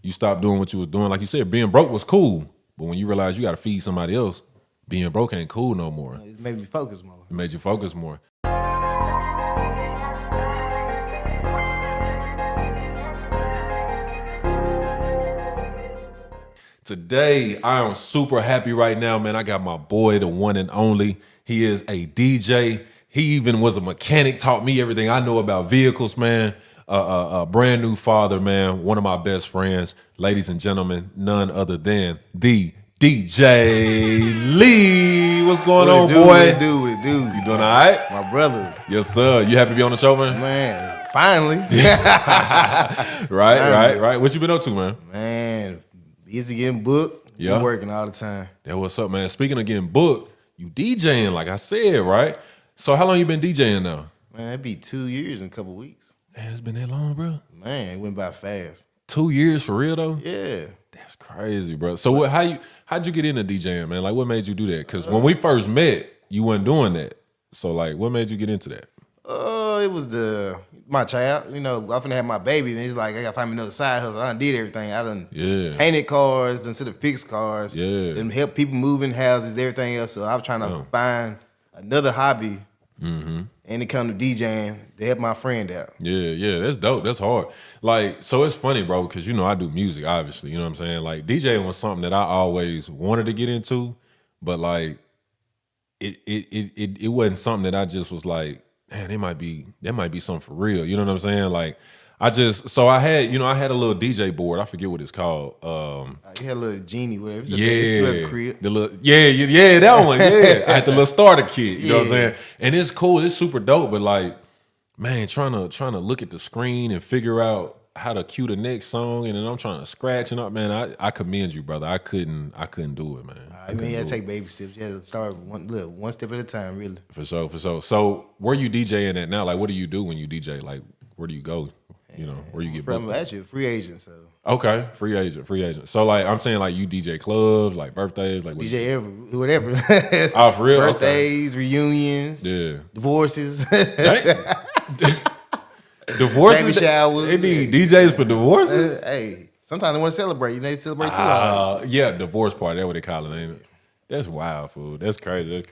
you stopped doing what you was doing. Like you said, being broke was cool, but when you realize you got to feed somebody else, being broke ain't cool no more. It made me focus more. It made you focus more. Today, I am super happy right now, man. I got my boy, the one and only. He is a DJ. He even was a mechanic, taught me everything I know about vehicles, man. A brand new father, man. One of my best friends. Ladies and gentlemen, none other than the DJ Lee. What's going on, boy? What it do? You doing all right? My brother. Yes, sir. You happy to be on the show, man? Man, finally. Right. What you been up to, man? Man, busy getting booked. Yeah. Been working all the time. Yeah, what's up, man? Speaking of getting booked, you DJing, like I said, right? So how long you been DJing now? Man, it'd be 2 years in a couple weeks. Man, it's been that long, bro. Man, it went by fast. 2 years for real though? Yeah. That's crazy, bro. So how'd you get into DJing, man? Like what made you do that? Because when we first met, you weren't doing that. So like what made you get into that? It was my child. You know, I finna have my baby, and he's like, I gotta find me another side hustle. I done did everything. I done painted cars instead of fixed cars. Yeah. Then help people move in houses, everything else. So I was trying to find another hobby. Mm-hmm. And it come to DJing to help my friend out. Yeah, that's dope. That's hard. Like, so it's funny, bro, because you know I do music, obviously. You know what I'm saying? Like DJing was something that I always wanted to get into, but like it wasn't something that I just was like, man, that might be something for real. You know what I'm saying? Like I had a little DJ board. I forget what it's called. You had a little genie, whatever. It's Yeah, crib. the little, that one. Yeah, I had the little starter kit. You know what I'm saying? And it's cool. It's super dope. But like, man, trying to look at the screen and figure out how to cue the next song, and then I'm trying to scratch and up. Man, I commend you, brother. I couldn't do it, man. I mean, you had to take baby steps. You had to start one step at a time, really. For sure. So where you DJing at now? Like, what do you do when you DJ? Like, where do you go? You know, where you get booked? From actually a free agent, so. Okay, free agent. So like, I'm saying like you DJ clubs, like birthdays, like what DJ whatever. Oh, for real? Birthdays, reunions, divorces. Divorces? Baby showers. They need DJs for divorces? Hey, sometimes they want to celebrate. You know, they celebrate too hard. Yeah, divorce party. That's what they call it, ain't it? That's wild, fool. That's crazy.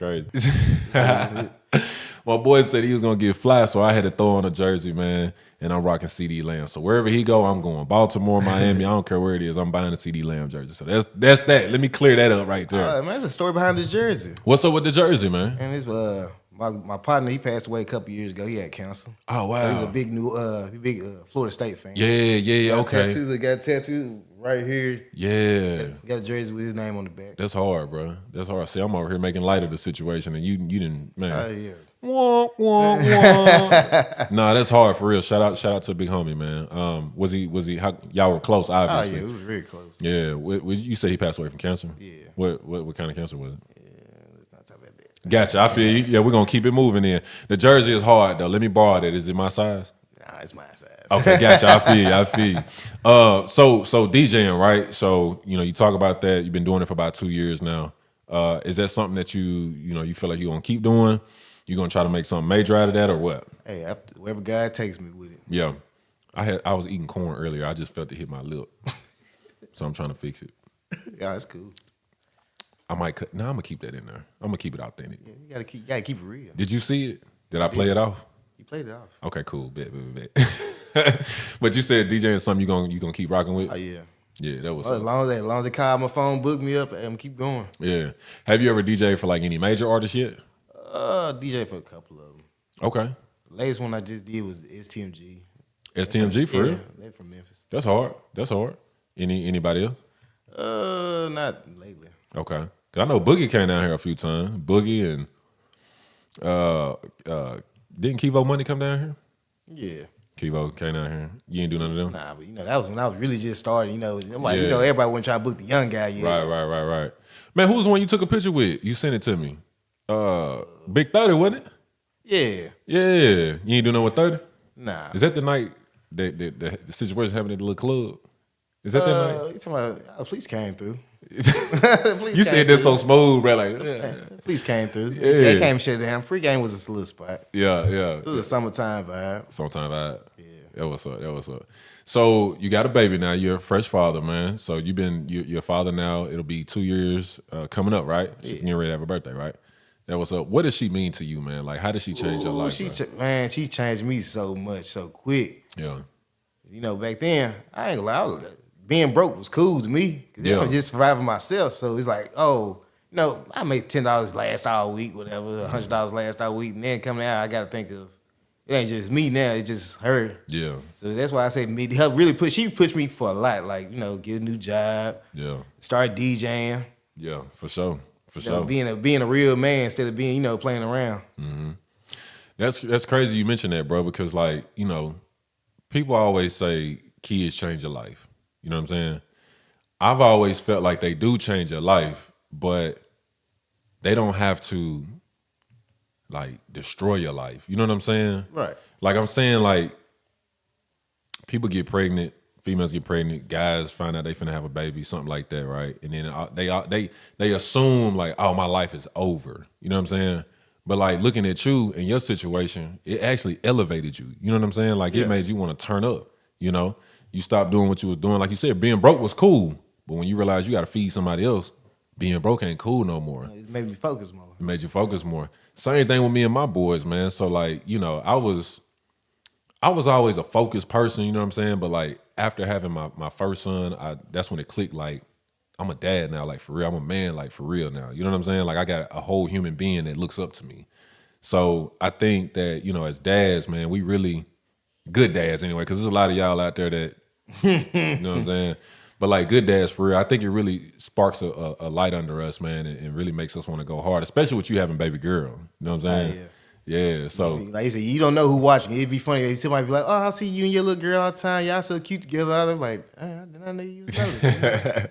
My boy said he was going to get fly, so I had to throw on a jersey, man. And I'm rocking CD Lamb. So wherever he go, I'm going. Baltimore, Miami, I don't care where it is. I'm buying a CD Lamb jersey. So that's that. Let me clear that up right there. Man, there's a story behind this jersey. What's up with the jersey, man? And it's my partner, he passed away a couple years ago. He had cancer. Oh, wow. So he's a big Florida State fan. Yeah, okay. Got a tattoo right here. Yeah. Got a jersey with his name on the back. That's hard, bro. That's hard. See, I'm over here making light of the situation, and you didn't, man. Oh, yeah. Wah. Nah, that's hard for real. Shout out to the big homie, man. Was he? Y'all were close, obviously. Oh yeah, we were very close. Yeah. You say he passed away from cancer? Yeah. What kind of cancer was it? Let's not talk about that. Gotcha. I feel you. Yeah, we're gonna keep it moving. In the jersey is hard though. Let me borrow that. Is it my size? Nah, it's my size. Okay, gotcha. I feel you. So DJing, right? So you talk about that. You've been doing it for about 2 years now. Is that something that you feel like you're gonna keep doing? You gonna try to make something major out of that, or what? Hey, after wherever God takes me with it. Yeah, I was eating corn earlier. I just felt it hit my lip, so I'm trying to fix it. Yeah, that's cool. I might cut. No, I'm gonna keep that in there. I'm gonna keep it authentic. Yeah, you gotta keep it real. Did you see it? Did I play it off? You played it off. Okay, cool. Bet. But you said DJing is something you gonna keep rocking with? Oh yeah. Yeah, that was. As long as they call my phone, book me up, I'm gonna keep going. Yeah. Have you ever DJed for like any major artists yet? DJ for a couple of them. Okay. The latest one I just did was STMG. STMG for real? They're from Memphis. That's hard. Anybody else? Not lately. Okay. 'Cause I know Boogie came down here a few times. Boogie and didn't Kivo Money come down here? Yeah. Kivo came down here. You ain't do none of them? Nah, but that was when I was really just starting. Everybody wasn't trying to book the young guy yet. Right. Man, who was the one you took a picture with? You sent it to me. Big 30, wasn't it? Yeah. Yeah. You ain't do nothing with 30? Nah. Is that the night that the situation happened at the little club? Is that that night? You talking about police came through. You said that so smooth, bro. Like, Police came through. Yeah. They came and shut down. Free game was a little spot. Yeah. It was a summertime vibe. Sometime vibe. Yeah. That was up. So you got a baby now. You're a fresh father, man. So you're a father now. It'll be 2 years coming up, right? She's getting ready to have a birthday, right? That was up. What does she mean to you, man? Like, how did she change your life? Man, she changed me so much, so quick. Yeah. You know, back then, I ain't gonna lie, being broke was cool to me. Cause I was just surviving myself. So it's like, oh, you know, I make $10 last all week, whatever, $100 last all week, and then coming out, I gotta think of it ain't just me now, it's just her. Yeah. So that's why I say me. Her really she pushed me for a lot. Like, you know, get a new job. Yeah. Start DJing. Yeah, for sure. For sure. Being a real man instead of being, you know, playing around. Mm-hmm. That's crazy you mentioned that, bro, because like, you know, people always say kids change your life. You know what I'm saying? I've always felt like they do change your life, but they don't have to like destroy your life. You know what I'm saying? Right. Like I'm saying, like people get pregnant, females get pregnant, guys find out they finna have a baby, something like that, right? And then they assume like, oh, my life is over. You know what I'm saying? But like looking at you and your situation, it actually elevated you. You know what I'm saying? Like it made you want to turn up. You know, you stopped doing what you was doing. Like you said, being broke was cool, but when you realize you got to feed somebody else, being broke ain't cool no more. It made me focus more. It made you focus more. Same thing with me and my boys, man. So like, you know, I was always a focused person, you know what I'm saying? But like after having my first son, that's when it clicked like, I'm a dad now, like for real. I'm a man, like for real now. You know what I'm saying? Like I got a whole human being that looks up to me. So I think that, you know, as dads, man, we really good dads anyway, because there's a lot of y'all out there that, you know what I'm saying? But like good dads for real, I think it really sparks a light under us, man, and really makes us want to go hard, especially with you having baby girl. You know what I'm saying? Yeah, so like you said, you don't know who watching. It'd be funny if somebody be like, "Oh, I see you and your little girl all the time. Y'all so cute together." I'm like, "Did I know you was noticing?"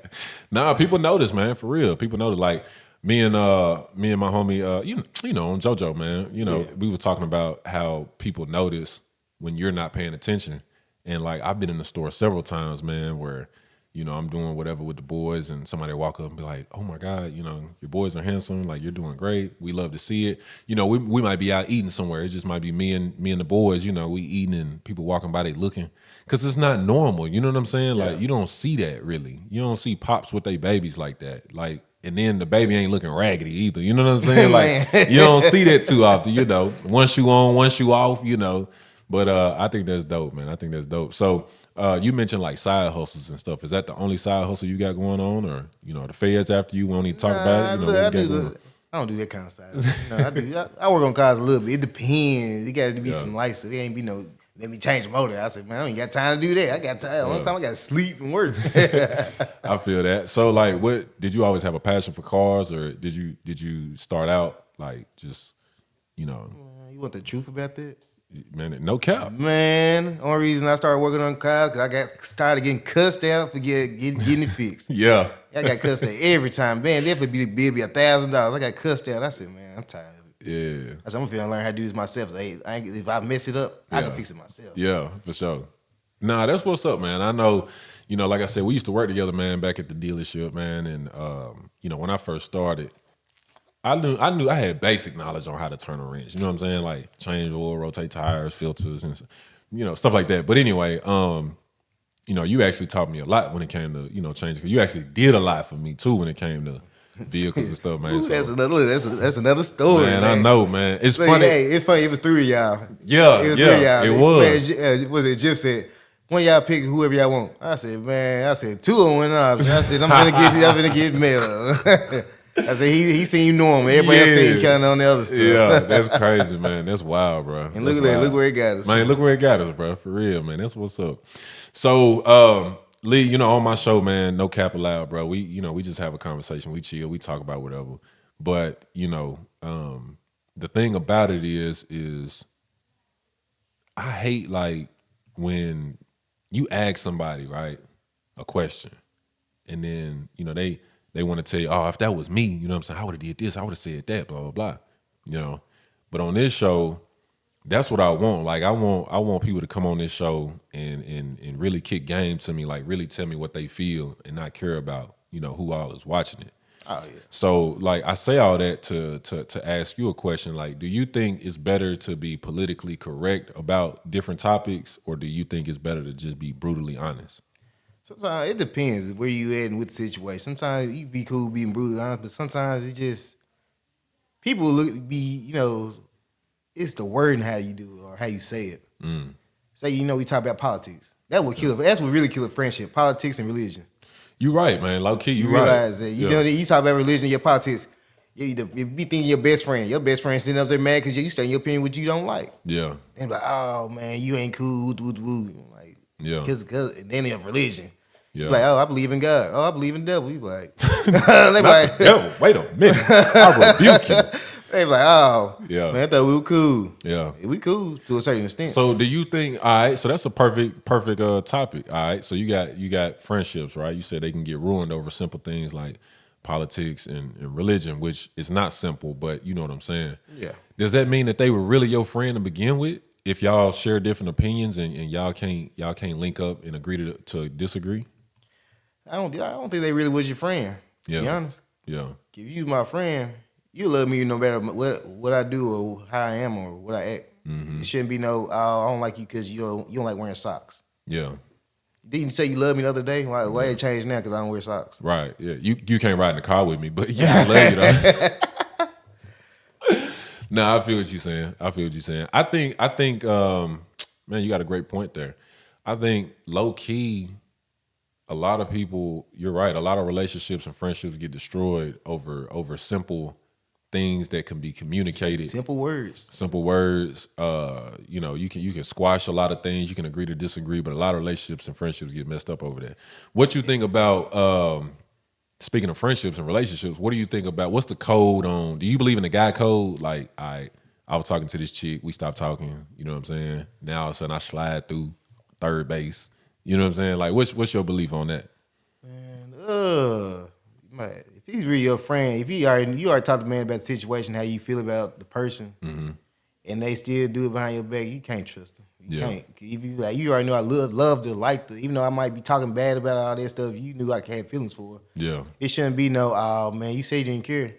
Nah, people notice, man, for real. People notice. Like me and my homie, you know, JoJo, man. You know, we were talking about how people notice when you're not paying attention, and like I've been in the store several times, man, where, you know, I'm doing whatever with the boys and somebody walk up and be like, oh my God, you know, your boys are handsome. Like you're doing great. We love to see it. You know, we might be out eating somewhere. It just might be me and the boys, you know, we eating and people walking by, they looking. Cause it's not normal. You know what I'm saying? Like you don't see that really. You don't see pops with their babies like that. Like, and then the baby ain't looking raggedy either. You know what I'm saying? Like you don't see that too often, you know, one shoe on, one shoe off, you know. But I think that's dope, man. I think that's dope. So you mentioned like side hustles and stuff. Is that the only side hustle you got going on, or you know the feds after you? We don't need to talk about it. You know, I don't do that kind of side. You know, I work on cars a little bit. It depends. It got to be some lights. So it ain't be no. Let me change the motor. I said, man, I ain't got time to do that. I got time. One time I got to sleep and work. I feel that. So like, what did you always have a passion for cars, or did you start out like just, you know? You want the truth about that? Man, no cap. Man, only reason I started working on cars because I got tired of getting cussed out for getting it fixed. Yeah. I got cussed out every time. Man, definitely be $1,000. I got cussed out. I said, man, I'm tired of it. Yeah. I said, I'm gonna learn how to do this myself. So, hey, if I mess it up, I can fix it myself. Yeah, for sure. Nah, that's what's up, man. I know, you know, like I said, we used to work together, man, back at the dealership, man. And you know, when I first started, I knew I had basic knowledge on how to turn a wrench. You know what I'm saying? Like change oil, rotate tires, filters, and you know, stuff like that. But anyway, you know, you actually taught me a lot when it came to, you know, changing. You actually did a lot for me too when it came to vehicles and stuff, man. Ooh, so, that's another story, man. I know, man. It's funny. Hey, it's funny. It was 3 of y'all. Yeah, it was 3 of y'all. It was. Man, was it Jeff said, one of y'all pick whoever y'all want. I said, man, 2 of them went up. I said, I'm gonna get mail. I said, he seemed normal. Everybody else seemed kind of on the other stuff. Yeah, that's crazy, man. That's wild, bro. And look where it got us. Man, look where it got us, bro. For real, man. That's what's up. So, Lee, you know, on my show, man, no cap allowed, bro. We, you know, we just have a conversation. We chill. We talk about whatever. But, you know, the thing about it is I hate like when you ask somebody, right, a question, and then, you know, they want to tell you, oh, if that was me, you know what I'm saying, I would have did this, I would have said that, blah, blah, blah. You know. But on this show, that's what I want. Like I want people to come on this show and really kick game to me, like really tell me what they feel and not care about, you know, who all is watching it. Oh yeah. So, like, I say all that to ask you a question. Like, do you think it's better to be politically correct about different topics, or do you think it's better to just be brutally honest? Sometimes it depends where you at and with the situation. Sometimes you be cool being brutally honest, but sometimes it just people look it's the word and how you do it or how you say it. Say we talk about politics. That would kill it. That's what really kill a friendship. Politics and religion. You right, man. Low key, you realize right. that you talk about religion, your politics. You be thinking your best friend sitting up there mad because you state your opinion what you don't like. Yeah. And like, oh man, you ain't cool. Woo. Like, Yeah. Because then they have religion. Yeah. Like, oh, I believe in God. Oh, I believe in the devil. You like, they Not like, the devil. Wait a minute. I rebuke you. they like, oh, Yeah. man, I thought we were cool. Yeah. We cool to a certain extent. So do you think? All right. So that's a perfect topic. All right. So you got friendships, right? You said they can get ruined over simple things like politics and religion, which is not simple, but you know what I'm saying. Yeah. Does that mean that they were really your friend to begin with? If y'all share different opinions and y'all can't link up and agree to disagree? I don't think they really was your friend. To be honest. Yeah. If you my friend, you love me no matter what I do or how I am or what I act. It shouldn't be no, oh, I don't like you because you don't like wearing socks. Yeah. Didn't you say you love me the other day? Why it changed now because I don't wear socks? Right. Yeah. You can't ride in the car with me, but yeah, I love you though. No, I feel what you're saying. I think man, you got a great point there. I think low key, a lot of people, you're right, a lot of relationships and friendships get destroyed over simple things that can be communicated. Simple words. Simple words. You can squash a lot of things. You can agree to disagree, but a lot of relationships and friendships get messed up over that. What you think about speaking of friendships and relationships, what do you think about what's the code on? Do you believe in the guy code? Like, I was talking to this chick, we stopped talking, you know what I'm saying? Now all of a sudden I slide through third base. You know what I'm saying? Like, what's your belief on that? Man, if he's really your friend, if you already talked to the man about the situation, how you feel about the person, and they still do it behind your back, you can't trust them. You can't. If you already know I love to like even though I might be talking bad about all that stuff, you knew I had feelings for. Yeah. It shouldn't be no, oh man, you say you didn't care.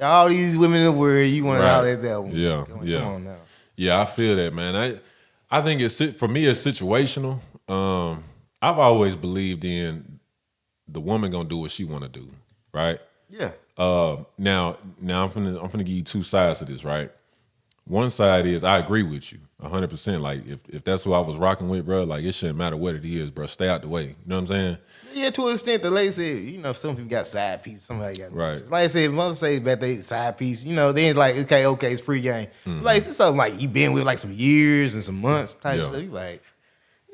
All these women in the world, you want to holler at that one. Yeah, Come on now. Yeah, I feel that, man. I think for me it's situational. I've always believed in the woman gonna do what she want to do, right? Yeah. Now I'm finna give you two sides to this, right? One side is I agree with you 100%. Like if that's who I was rocking with, bro, like it shouldn't matter what it is, bro. Stay out the way. You know what I'm saying? Yeah, to an extent, the lady said, some people got side pieces, somebody got right. Like I said, mother say about they side piece, then it's like, okay, it's free game. Like it's something like you been with like some years and some months type stuff. You like,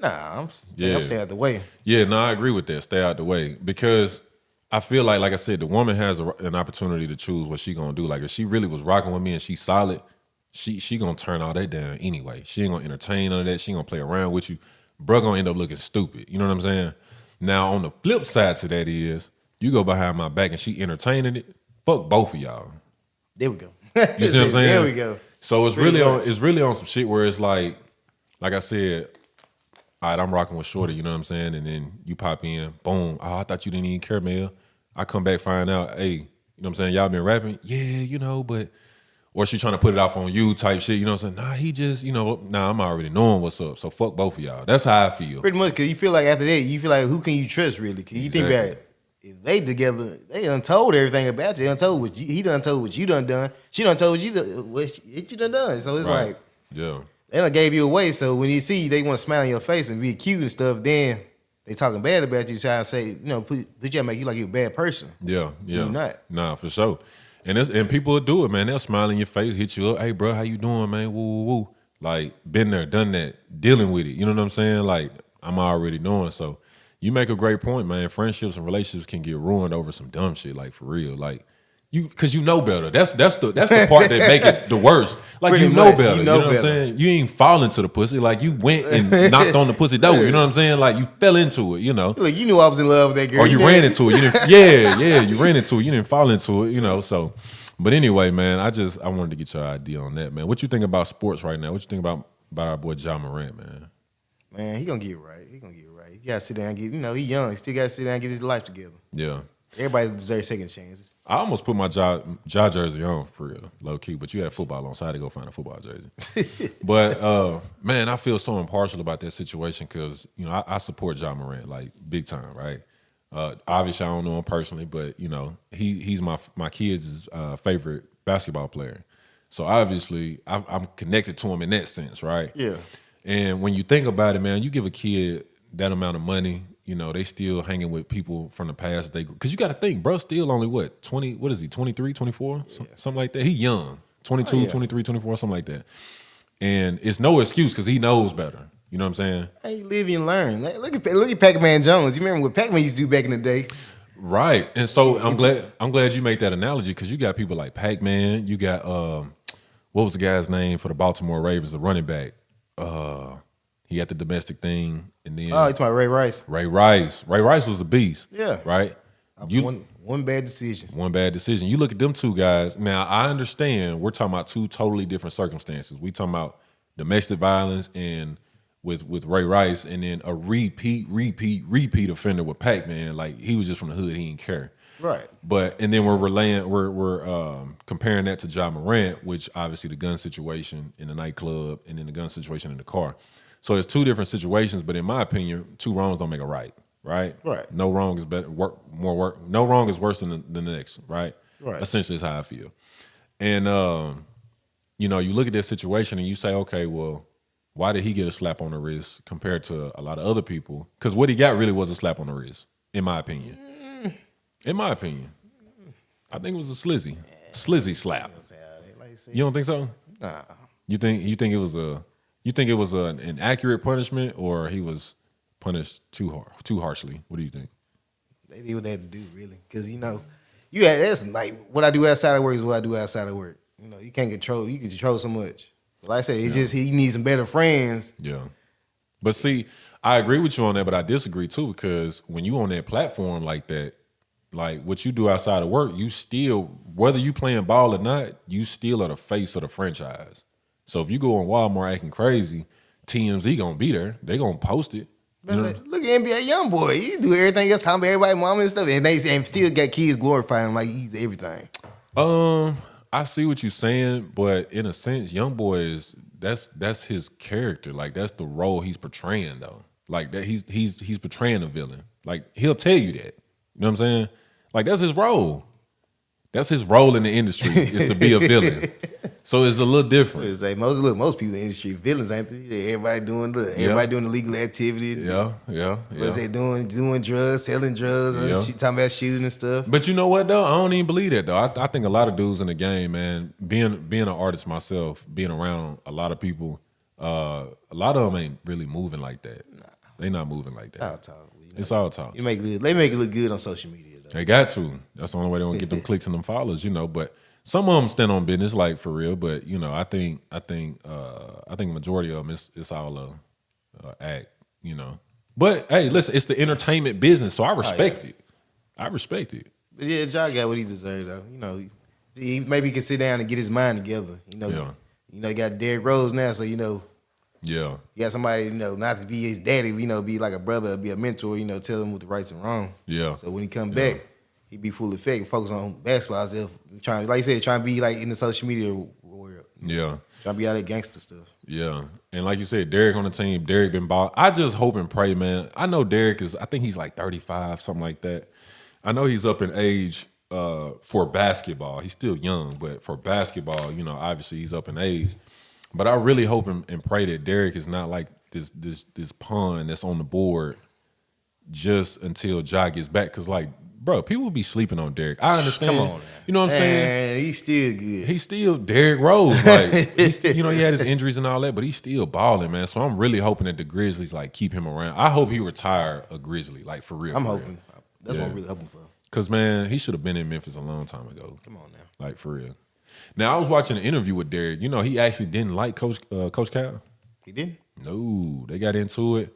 nah, I'm staying out the way. Yeah, no, I agree with that. Stay out the way because I feel like I said, the woman has an opportunity to choose what she gonna do. Like if she really was rocking with me and she's solid, she gonna turn all that down anyway. She ain't gonna entertain none of that. She ain't gonna play around with you. Bro gonna end up looking stupid. You know what I'm saying? Now on the flip side to that is you go behind my back and she entertaining it. Fuck both of y'all. There we go. You see what I'm saying? There we go. So it's really on some shit where it's like I said, all right, I'm rocking with Shorty, you know what I'm saying? And then you pop in, boom. Oh, I thought you didn't even care, Mel. I come back, find out, hey, you know what I'm saying? Y'all been rapping? Yeah, but or she trying to put it off on you type shit, you know what I'm saying? Nah, he just, I'm already knowing what's up. So fuck both of y'all. That's how I feel. Pretty much, because you feel like after that, you feel like who can you trust really? Because you think about it, if they together, they done told everything about you. They done told what he done told what you done. She done told what you done. So it's like, yeah, they done gave you away. So when you see they want to smile in your face and be cute and stuff, then they talking bad about you, trying to say, put you make you like you a bad person. Yeah. You're not. Nah, for sure. And people will do it, man. They'll smile in your face, hit you up. Hey, bro, how you doing, man? Woo, woo, woo. Like, been there, done that, dealing with it. You know what I'm saying? Like, I'm already knowing. So you make a great point, man. Friendships and relationships can get ruined over some dumb shit, like for real. Like, because you know better. That's the part that make it the worst. Like Pretty you know much, better. You know what I'm saying? You ain't falling to the pussy. Like you went and knocked on the pussy door. You know what I'm saying? Like you fell into it. Like you knew I was in love with that girl. Or you ran into it. You didn't. You ran into it. You didn't fall into it. So. But anyway, man, I wanted to get your idea on that, man. What you think about sports right now? What you think about our boy Ja Morant, man? Man, he gonna get it right. He gotta sit down and get. He young. He still gotta sit down and get his life together. Yeah. Everybody deserves second chances. I almost put my jaw jersey on for real, low key, but you had football on, so I had to go find a football jersey. But man, I feel so impartial about that situation because you know I support Ja Morant like big time, right? Obviously, I don't know him personally, but you know he's my kids' favorite basketball player. So obviously, I'm connected to him in that sense, right? Yeah. And when you think about it, man, you give a kid that amount of money, you know, they still hanging with people from the past. Because you got to think, bro, still only what, 20, what is he, 23, 24? Something like that. He young, 22, 23, 24, something like that. And it's no excuse because he knows better. You know what I'm saying? Hey, live and learn. Look at Pac-Man Jones. You remember what Pac-Man used to do back in the day? Right. And so I'm glad you make that analogy because you got people like Pac-Man. You got, what was the guy's name for the Baltimore Ravens, the running back? He had the domestic thing, and then Oh, it's my Ray Rice. Ray Rice. Ray Rice was a beast. Yeah. Right? One bad decision. One bad decision. You look at them two guys. Now, I understand we're talking about two totally different circumstances. We talking about domestic violence and with Ray Rice, and then a repeat offender with Pac-Man. Like he was just from the hood, he didn't care. Right. But and then we're comparing that to Ja Morant, which obviously the gun situation in the nightclub and then the gun situation in the car. So there's two different situations, but in my opinion, two wrongs don't make a right. Right. Right. No wrong is better. More work. No wrong is worse than the next. Right. Right. Essentially, is how I feel. And you know, you look at this situation and you say, okay, well, why did he get a slap on the wrist compared to a lot of other people? Because what he got really was a slap on the wrist, in my opinion. In my opinion, I think it was a slizzy slap. You don't think so? Nah. You think it was an accurate punishment, or he was punished too harshly? What do you think? They did what they had to do, really. Because, you know, that's like what I do outside of work is what I do outside of work. You know, you can't control, you can control so much. Like I said, it's just he needs some better friends. Yeah. But see, I agree with you on that, but I disagree too, because when you on that platform like that, like what you do outside of work, you still, whether you playing ball or not, you still are the face of the franchise. So if you go on Walmart acting crazy, TMZ gonna be there. They gonna post it. You know? Look at NBA YoungBoy. He do everything else, talking about everybody, mama and stuff, and they still got kids glorifying him like he's everything. I see what you're saying, but in a sense, YoungBoy is that's his character. Like that's the role he's portraying, though. Like that he's portraying a villain. Like he'll tell you that. You know what I'm saying? Like that's his role. That's his role in the industry is to be a villain. So it's a little different. It's like most people in the industry villains, ain't they? Everybody doing the legal activity. Yeah. What's they doing drugs, selling drugs, talking about shooting and stuff. But you know what though? I don't even believe that though. I think a lot of dudes in the game, man, being an artist myself, being around a lot of people, a lot of them ain't really moving like that. Nah. They not moving like that. It's all talk. It's all talk. They make it look good on social media though. They got to. That's the only way they don't get them clicks and them followers, you know. But some of them stand on business, like for real. But you know, I think the majority of them it's all a act, you know. But hey, listen, it's the entertainment business, so I respect it. I respect it. But yeah, Ja got what he deserved though. You know, he maybe can sit down and get his mind together. You know, he got Derrick Rose now, so you know. Yeah. You got somebody, you know, not to be his daddy, you know, be like a brother, be a mentor, you know, tell him what the rights and wrong. Yeah. So when he come back, he be full effect and focus on basketball instead of trying, like you said, trying to be like in the social media world. Yeah. Trying to be out of gangster stuff. Yeah. And like you said, Derrick on the team, Derrick been balling. I just hope and pray, man. I know Derrick I think he's like 35, something like that. I know he's up in age for basketball. He's still young, but for basketball, you know, obviously he's up in age. But I really hope and pray that Derrick is not like this pawn that's on the board just until Ja gets back. Cause like, bro, people be sleeping on Derrick. I understand. Come on, man. You know what I'm saying? He's still good. He's still Derrick Rose. Like he's still, you know, he had his injuries and all that, but he's still balling, man. So I'm really hoping that the Grizzlies like keep him around. I hope he retire a Grizzly, like for real. I'm hoping. That's what I'm really hoping for. Cause man, he should have been in Memphis a long time ago. Come on now. Like for real. Now I was watching an interview with Derrick. You know, he actually didn't like Coach Cal. He didn't? No, they got into it.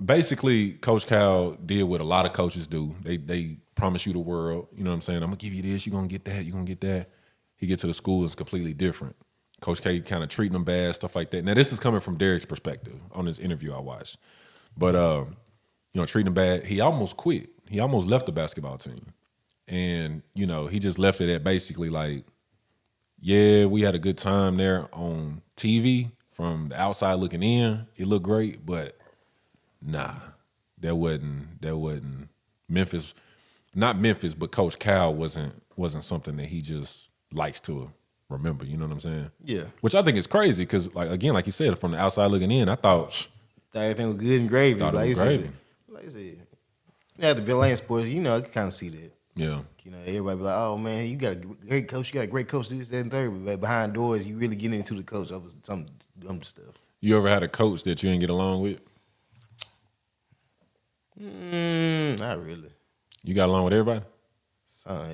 Basically, Coach Cal did what a lot of coaches do. They promise you the world. You know what I'm saying? I'm gonna give you this. You're gonna get that. You're gonna get that. He get to the school, it's completely different. Coach K kind of treating them bad, stuff like that. Now this is coming from Derrick's perspective on this interview I watched, but treating him bad. He almost quit. He almost left the basketball team. And, he just left it at basically like, yeah, we had a good time there on TV. From the outside looking in, it looked great, but nah, that wasn't Memphis. Not Memphis, but Coach Cal wasn't something that he just likes to remember. You know what I'm saying? Yeah. Which I think is crazy because, like you said, from the outside looking in, I thought everything was good and gravy. Thought it was gravy. Like I said, you have to be playing sports. I can kind of see that. Yeah. Everybody be like, oh man, you got a great coach. You got a great coach. This, that, and third. But behind doors, you really get into the coach over some dumb stuff. You ever had a coach that you didn't get along with? Not really. You got along with everybody?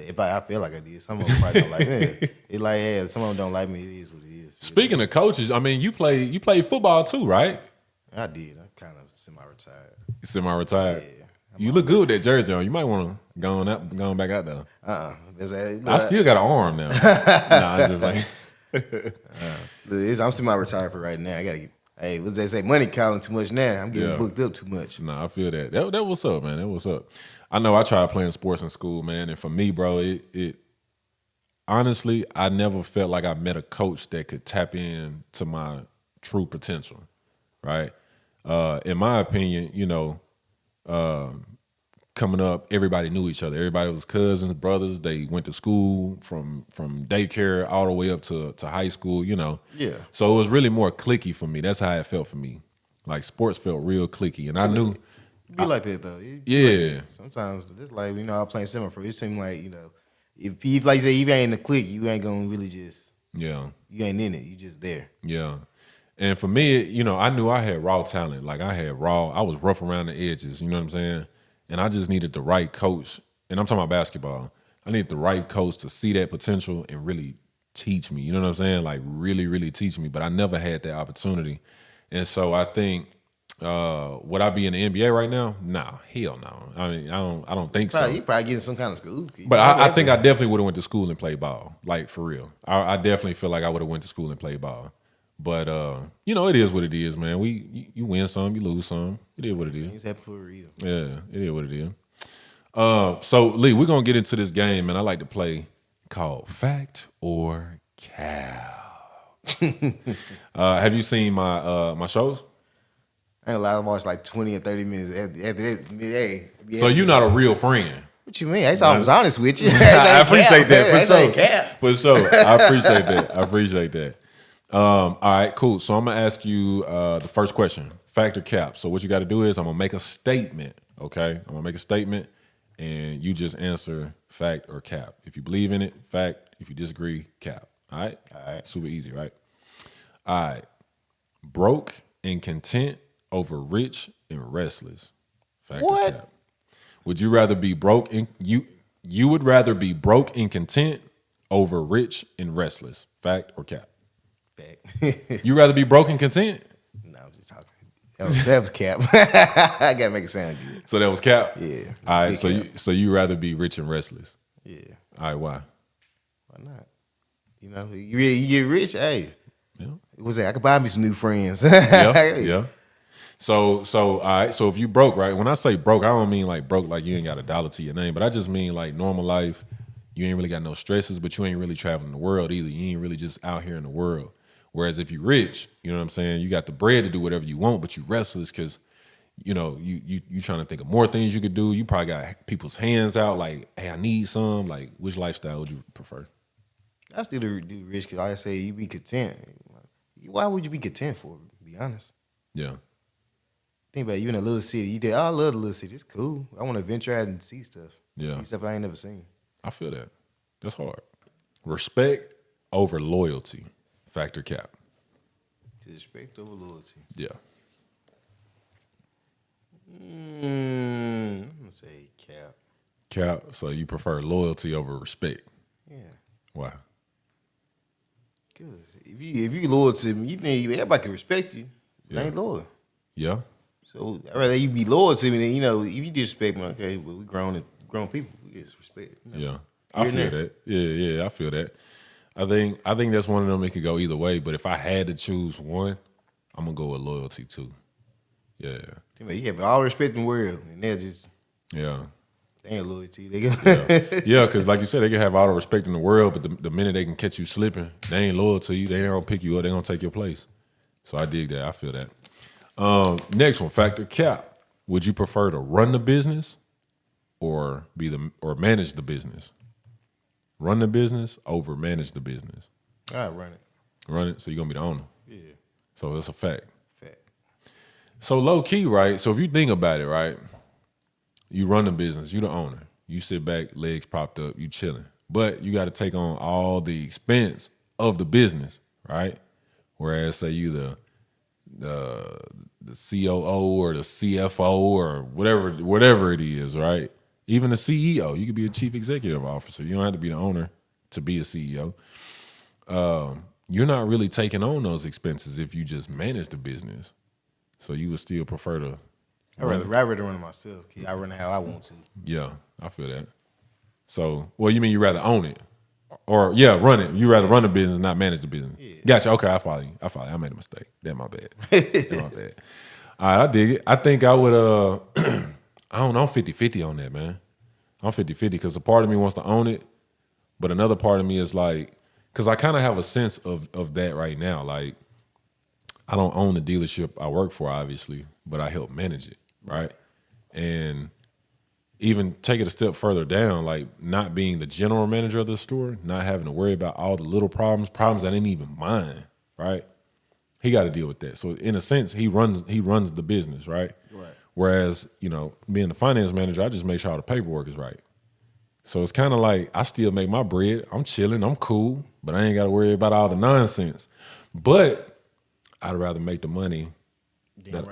If I feel like I did, some of them probably don't like me. It's like, yeah, some of them don't like me. It is what it is. Speaking of coaches, I mean, you play football too, right? I did. I'm kind of semi-retired. You semi-retired. Yeah. You look good with that jersey on. You might want to go back out there. I still got an arm now. Nah, I'm just like, I'm semi-retired for right now. I gotta get. Hey, what's they say? Money calling too much now. I'm getting booked up too much. Nah, I feel that. That what's up, man. That what's up. I know I tried playing sports in school, man, and for me, bro, it honestly, I never felt like I met a coach that could tap in to my true potential, right? In my opinion, coming up, everybody knew each other. Everybody was cousins, brothers. They went to school from daycare all the way up to high school, Yeah. So it was really more cliquey for me. That's how it felt for me. Like sports felt real cliquey. And I knew it be like that though. Yeah. Like sometimes it's like, I was playing semi-pro. It seemed like, if like you say, if you ain't in the clique, you ain't gonna really just you ain't in it. You just there. Yeah. And for me, I knew I had raw talent. Like I was rough around the edges, you know what I'm saying? And I just needed the right coach. And I'm talking about basketball. I needed the right coach to see that potential and really teach me. You know what I'm saying? Like really, really teach me. But I never had that opportunity. And so I think, would I be in the NBA right now? Nah, hell no. I mean, I don't think so. You probably getting some kind of school. But I think I definitely would have went to school and played ball. Like for real. I definitely feel like I would have went to school and played ball. But it is what it is, man. You win some, you lose some. It is what it is. Things happen for a reason. Yeah, it is what it is. So Lee, we're gonna get into this game, and I like to play called Fact or Cap. Have you seen my shows? I ain't allowed to watch like 20 or 30 minutes after that. Hey, so you're not a real friend. What you mean? I was honest with you. I appreciate that for sure. For sure. I appreciate that. All right, cool. So I'm gonna ask you the first question, fact or cap. So what you got to do is I'm gonna make a statement. Okay, I'm gonna make a statement, and you just answer fact or cap. If you believe in it, fact. If you disagree, cap. All right. All right. Super easy, right? All right. Broke and content over rich and restless. Fact or cap. Would you rather be broke and you would rather be broke and content over rich and restless? Fact or cap? Fact. You rather be broke and content? No, I'm just talking. That was cap. I gotta make it sound good. So that was cap? Yeah. All right, so you rather be rich and restless? Yeah. All right, why? Why not? You get rich, hey. Yeah. What's that? I could buy me some new friends. Yeah. So all right, so if you broke, right? When I say broke, I don't mean like broke like you ain't got a dollar to your name, but I just mean like normal life. You ain't really got no stresses, but you ain't really traveling the world either. You ain't really just out here in the world. Whereas if you rich, you know what I'm saying, you got the bread to do whatever you want, but you restless because, you trying to think of more things you could do. You probably got people's hands out like, hey, I need some. Like, which lifestyle would you prefer? I still do rich because like I say, you be content. Why would you be content for, to be honest? Yeah. Think about it, you in a little city. You think, I love the little city. It's cool. I want to venture out and see stuff. Yeah. See stuff I ain't never seen. I feel that. That's hard. Respect over loyalty. Fact or cap? Respect over loyalty. Yeah. I'm going to say cap. Cap. So you prefer loyalty over respect? Yeah. Why? Because if you loyal to me, you think everybody can respect you. Yeah. I ain't loyal. Yeah. So I'd rather you be loyal to me than, if you disrespect me, okay, but we grown people. We just respect. Yeah. I feel that. Yeah, I feel that. I think that's one of them. It could go either way, but if I had to choose one, I'm gonna go with loyalty too. Yeah. You have all the respect in the world, and they'll just Yeah. they ain't loyal to you. They Yeah, because like you said, they can have all the respect in the world, but the minute they can catch you slipping, they ain't loyal to you. They ain't gonna pick you up. They gonna take your place. So I dig that. I feel that. Next one, factor cap. Would you prefer to run the business or manage the business? Run the business over manage the business. I run it. Run it, so you're gonna be the owner. Yeah, So that's a fact. fact. So low key, right? So if you think about it, right? You run the business, you the owner. You sit back, legs propped up, you chilling. But you got to take on all the expense of the business, right? Whereas say you the COO or the CFO or whatever it is, right? Even the CEO, you could be a chief executive officer. You don't have to be the owner to be a CEO. You're not really taking on those expenses if you just manage the business. So you would still prefer to. I'd rather run it myself. I run it how I want to. Yeah, I feel that. So, well, you mean you rather own it, or yeah, run it? You rather run the business, not manage the business. Yeah. Gotcha. Okay, I follow you. I made a mistake. That's my bad. That's my bad. All right, I dig it. I think I would. I don't know. I'm 50-50 on that, man. I'm 50-50 because a part of me wants to own it, but another part of me is like, because I kind of have a sense of that right now. Like, I don't own the dealership I work for, obviously, but I help manage it, right? And even take it a step further down, like not being the general manager of the store, not having to worry about all the little problems I didn't even mind, right? He got to deal with that. So in a sense, he runs the business, right? Right. Whereas, being the finance manager, I just make sure all the paperwork is right. So it's kind of like I still make my bread. I'm chilling, I'm cool, but I ain't got to worry about all the nonsense. But I'd rather make the money. You can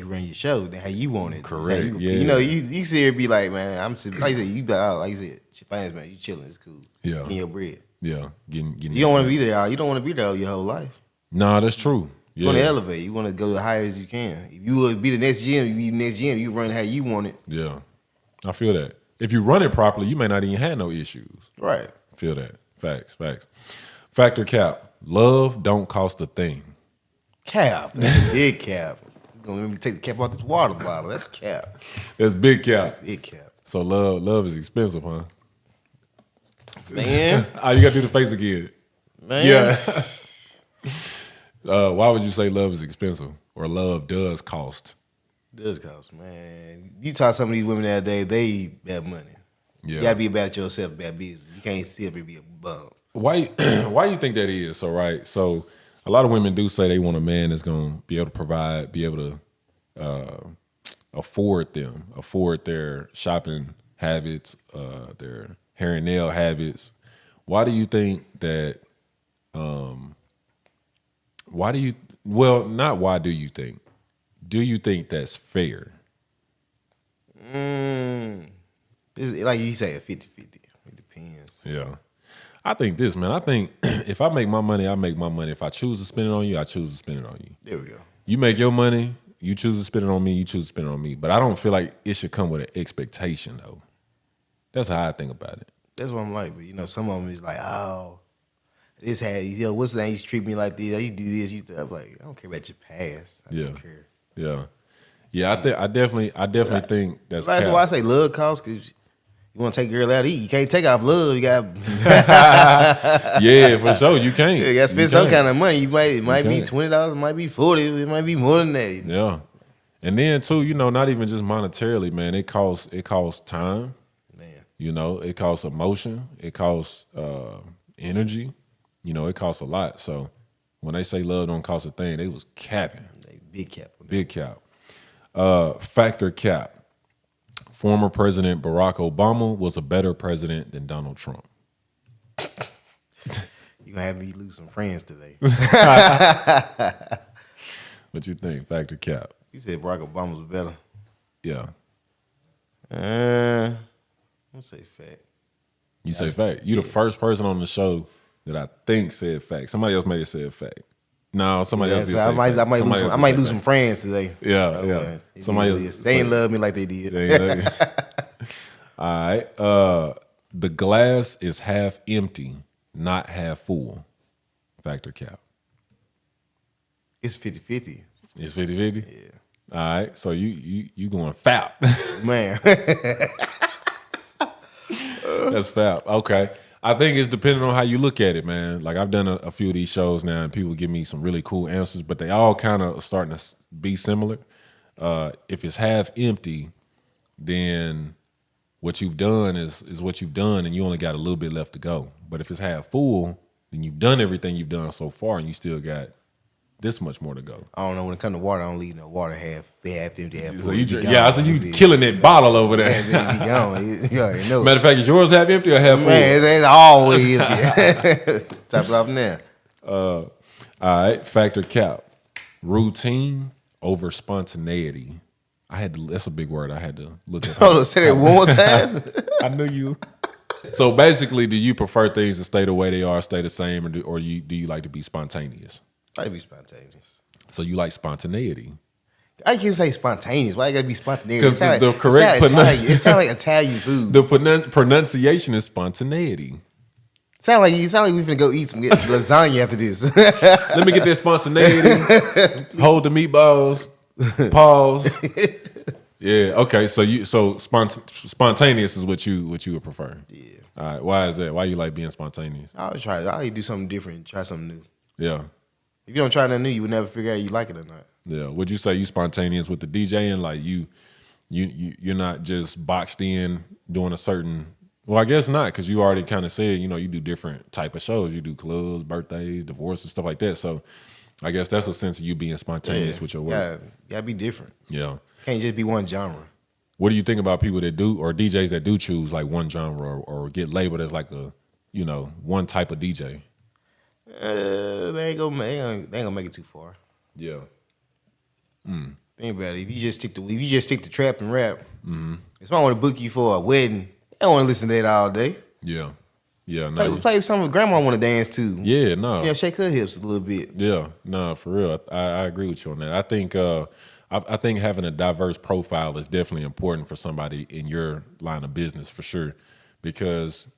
run your show how you want it. Correct. You see her be like, man, like I said, like you said, finance man, you chilling, it's cool. Yeah. Getting your bread. Yeah. Getting you don't want to be there. You don't want to be there your whole life. Nah, that's true. You want to elevate. You want to go as high as you can. If you would be the next GM, you be the next GM. You run how you want it. Yeah, I feel that. If you run it properly, you may not even have no issues. Right. Feel that. Facts. Factor cap. Love don't cost a thing. Cap. That's a big cap. You're going to let me take the cap off this water bottle. That's cap. That's big cap. Big cap. So love is expensive, huh? Man. You got to do the face again. Man. Yeah. Why would you say love is expensive or love does cost? It does cost, man. You talk to some of these women nowadays, they have money. Yeah. You got to be about yourself, about business. You can't still be a bum. Why you think that is? So, right. So a lot of women do say they want a man that's going to be able to provide, be able to afford their shopping habits, their hair and nail habits. Why do you think that, not why do you think? Do you think that's fair? It's like you say, a 50-50. It depends. Yeah. I think this, man. I think if I make my money, I make my money. If I choose to spend it on you, I choose to spend it on you. There we go. You make your money, you choose to spend it on me, you choose to spend it on me. But I don't feel like it should come with an expectation, though. That's how I think about it. That's what I'm like. But, some of them is like, oh, this had, what's the name? You treat me like this. You do this. I'm like, I don't care about your past. I don't care. Yeah. Yeah, I definitely think that's That's cap. why I say love costs, because you want to take a girl out to eat. You can't take off love. You got Yeah, for sure. You can't. You got to spend some kind of money. It might be $20, it might be $40, it might be more than that. Yeah. And then too, not even just monetarily, man. It costs time. Man. It costs emotion. It costs energy. It costs a lot. So when they say love don't cost a thing, they was capping. Big cap. Big cap. Factor cap. Former President Barack Obama was a better president than Donald Trump. You're going to have me lose some friends today. What you think? Factor cap. You said Barack Obama was better. Yeah. I'm going to say fact. You say fact. You the first person on the show that I think said fact. Somebody else may have said fact. No, somebody else did say fact. I might lose some friends today. Yeah. Somebody else. They ain't love me like they did. All right. The glass is half empty, not half full. Factor cap. It's 50-50. It's 50-50? Yeah. All right, so you going fap. Man. That's fap. Okay. I think it's depending on how you look at it, man. Like I've done a few of these shows now, and people give me some really cool answers, but they all kind of starting to be similar. If it's half empty, then what you've done is what you've done, and you only got a little bit left to go. But if it's half full, then you've done everything you've done so far, and you still got this much more to go. I don't know, when it comes to water, I don't leave no water half empty, half full. So I said you killing that bottle over there. It be gone. You already know. Matter of fact, is yours half empty or half full? Man, it's always empty. Top it off now. All right, factor cap. Routine over spontaneity. That's a big word I had to look at. Hold on, say that one more time. I knew you. So basically, do you prefer things to stay the way they are, stay the same, or do you like to be spontaneous? I be spontaneous. So you like spontaneity. I can't say spontaneous. Why you gotta be spontaneous? Because the correct it sound like Italian food. The pronunciation is spontaneity. Sound like we finna go eat some lasagna after this. Let me get that spontaneity. Hold the meatballs. Pause. Yeah. Okay. So spontaneous is what you would prefer. Yeah. All right. Why is that? Why you like being spontaneous? I always try. I do something different. Try something new. Yeah. If you don't try nothing new, you would never figure out you like it or not. Yeah. Would you say you spontaneous with the DJing? Like you're not just boxed in doing a certain. Well, I guess not, because you already kind of said you do different type of shows. You do clubs, birthdays, divorces, stuff like that. So I guess that's a sense of you being spontaneous with your work. Yeah, gotta be different. Yeah. Can't just be one genre. What do you think about people that do, or DJs that do choose like one genre or get labeled as like a, one type of DJ? They ain't gonna make it too far. Yeah. Think about it. If you just stick to trap and rap, if someone want to book you for a wedding, they don't want to listen to that all day. Yeah. Yeah. No. Play something grandma want to dance to. Yeah. No. Shake her hips a little bit. Yeah. No. For real. I agree with you on that. I think I think having a diverse profile is definitely important for somebody in your line of business, for sure. Because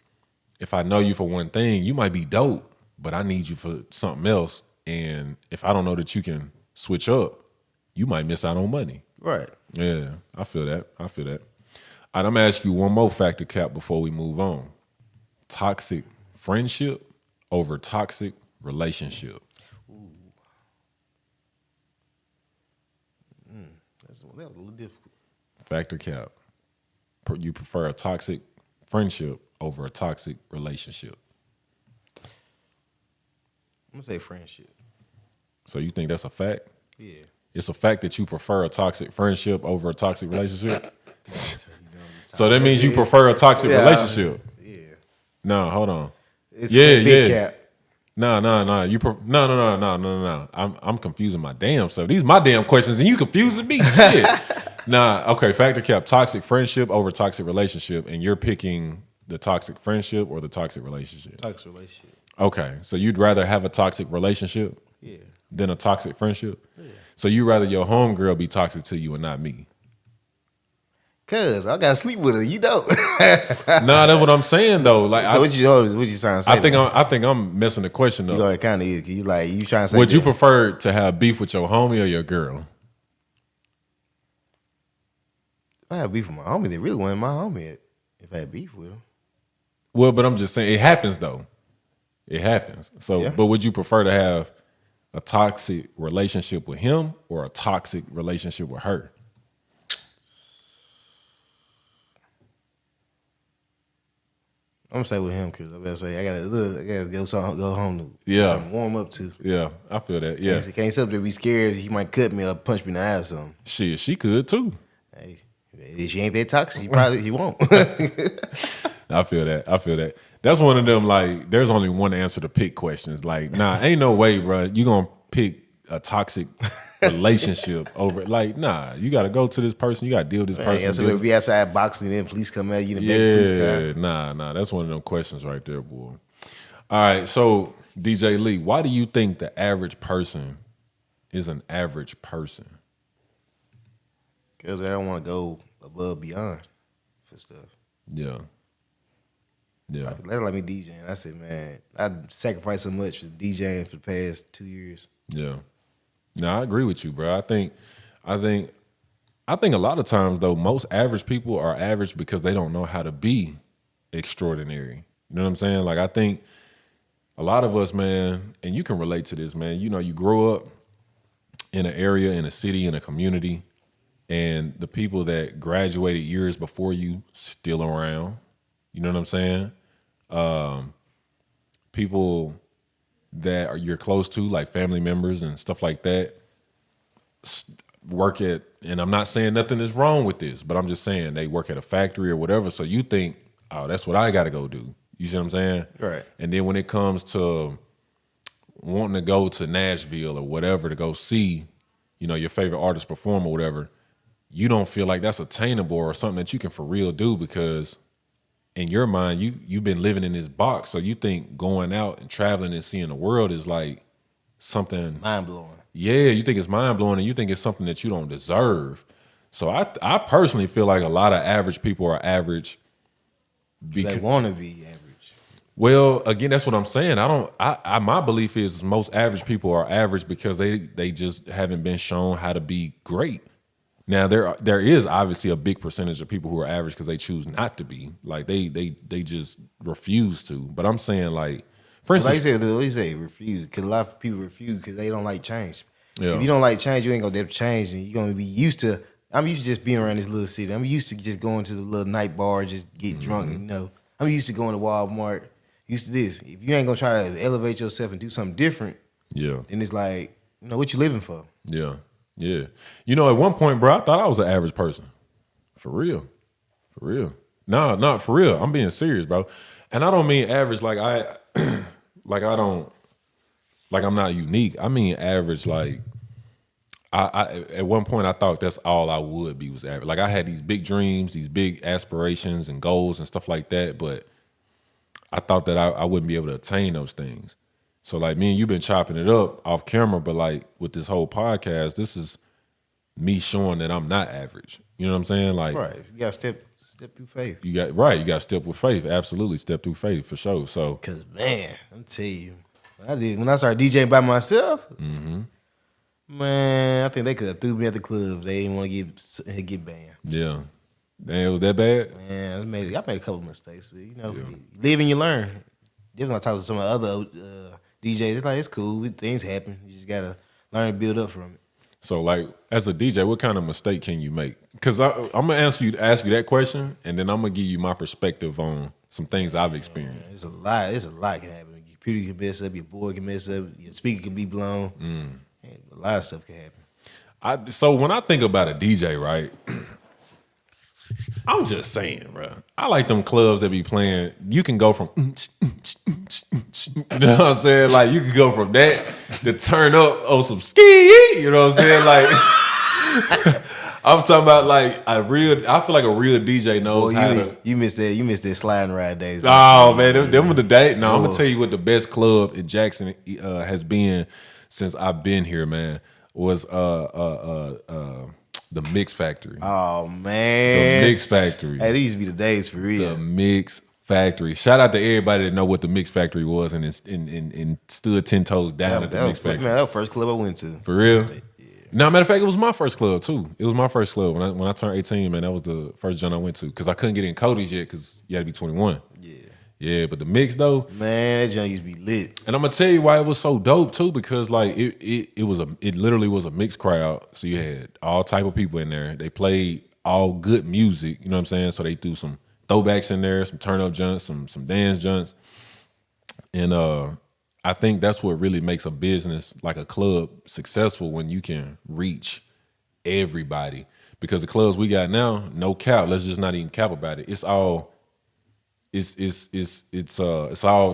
if I know you for one thing, you might be dope, but I need you for something else. And if I don't know that you can switch up, you might miss out on money. Right. Yeah, I feel that. All right, I'm gonna ask you one more factor, Cap, before we move on. Toxic friendship over toxic relationship. That was a little difficult. Factor, Cap. You prefer a toxic friendship over a toxic relationship. I'm gonna say friendship. So you think that's a fact? Yeah. It's a fact that you prefer a toxic friendship over a toxic relationship? So that means you prefer a toxic relationship? Yeah. No, hold on. It's a big cap. No. No. I'm confusing my damn self. These are my damn questions, and you confusing me. Shit. Nah. Okay. Factor, Cap. Toxic friendship over toxic relationship, and you're picking the toxic friendship or the toxic relationship. Toxic relationship. Okay. So you'd rather have a toxic relationship, than a toxic friendship. Yeah. So you rather your homegirl be toxic to you and not me. Cause I gotta sleep with her, you don't. Nah, that's what I'm saying though. Like, so what you trying to say? I think I'm messing the question up. You know, it kind of is. You trying to say? Would you prefer to have beef with your homie or your girl? If I had beef with my homie, they really wasn't my homie. If I had beef with him. Well, but I'm just saying it happens though. It happens. So, yeah. But would you prefer to have a toxic relationship with him or a toxic relationship with her? I'm gonna say with him because I'm gonna say I gotta go home to something warm up to. Yeah, I feel that. Yeah, can't sit up there be scared he might cut me or punch me in the eye or something. Shit, she could too. Hey, if she ain't that toxic, he won't. I feel that. That's one of them, like, there's only one answer to pick questions. Like, nah, ain't no way, bro. You gonna pick a toxic relationship over, like, nah, you gotta go to this person, you gotta deal with this person. So be outside boxing and then police come at you in the back. Nah, that's one of them questions right there, boy. All right, so DJ Lee, why do you think the average person is an average person? Because they don't want to go above beyond for stuff. Yeah. That's like me DJing. I said, man, I sacrificed so much for DJing for the past 2 years. Yeah. No, I agree with you, bro. I think I think a lot of times though, most average people are average because they don't know how to be extraordinary. You know what I'm saying? Like I think a lot of us, man, and you can relate to this, man. You know, you grow up in an area, in a city, in a community, and the people that graduated years before you still around. You know what I'm saying? People that you're close to, like family members and stuff like that, work at, and I'm not saying nothing is wrong with this, but I'm just saying they work at a factory or whatever. So you think, oh, that's what I got to go do. You see what I'm saying? Right. And then when it comes to wanting to go to Nashville or whatever to go see, you know, your favorite artist perform or whatever, you don't feel like that's attainable or something that you can for real do because in your mind, you've been living in this box. So you think going out and traveling and seeing the world is like something Mind blowing. Yeah, you think it's mind blowing and you think it's something that you don't deserve. So I personally feel like a lot of average people are average They want to be average. well, again, that's what I'm saying. I my belief is most average people are average because they just haven't been shown how to be great. Now there is obviously a big percentage of people who are average because they choose not to be. Like they just refuse to. But I'm saying like, for Like instance, you say, refuse. Because a lot of people refuse because they don't like change. Yeah. If you don't like change, you ain't gonna change, and you're gonna be used to. I'm used to just being around this little city. I'm used to just going to the little night bar, just get drunk. You know, I'm used to going to Walmart. Used to this. If you ain't gonna try to elevate yourself and do something different, yeah. then it's like, you know, what you living for? Yeah. Yeah. You know, at one point, bro, I thought I was an average person. For real. For real. Nah, not for real. I'm being serious, bro. And I don't mean average like I'm not unique. I mean average like I at one point I thought that's all I would be was average. Like I had these big dreams, these big aspirations and goals and stuff like that, but I thought that I wouldn't be able to attain those things. So like me and you been chopping it up off camera, but like with this whole podcast, this is me showing that I'm not average. You know what I'm saying? Like Right. You gotta step through faith. you got to step with faith. Absolutely, step through faith for sure. So Cause man, I'm tell you, when I started DJing by myself, man, I think they could have threw me at the club. They didn't want to get banned. yeah, damn, it was that bad. Man, I made a couple of mistakes, but you know, you live and you learn. Different. I talk to some of the other DJs. It's like it's cool. Things happen. You just gotta learn to build up from it. So like as a DJ, what kind of mistake can you make? Because I'm gonna ask you that question, and then I'm gonna give you my perspective on some things I've experienced. There's a lot. There's a lot can happen. Your computer can mess up. Your board can mess up. Your speaker can be blown. Man, a lot of stuff can happen. So when I think about a DJ, right, I'm just saying, bro. I like them clubs that be playing. You can go from, you know what I'm saying? Like you can go from that to turn up on some ski. You know what I'm saying? Like I'm talking about like I feel like a real DJ knows how to. You missed that. You missed that sliding ride days. Oh man, them were the day. No, I'm gonna tell you what the best club in Jackson has been since I've been here, man. Was the Mix Factory. Oh man, The Mix Factory. Hey, these used to be the days for real. The Mix Factory. Shout out to everybody that know what the Mix Factory was and stood 10 toes down at the Mix Factory. Man, that was the first club I went to. For real? Yeah. No, matter of fact, it was my first club too. It was my first club when I turned 18. Man, that was the first joint I went to because I couldn't get in Cody's yet because you had to be 21. Yeah, but the Mix though, man, that joint used to be lit. and I'm gonna tell you why it was so dope too, because like it literally was a mixed crowd. So you had all type of people in there. They played all good music, you know what I'm saying? So they threw some throwbacks in there, some turn up junts, some dance junts. And I think that's what really makes a business like a club successful when you can reach everybody. Because the clubs we got now, no cap, let's just not even cap about it. It's all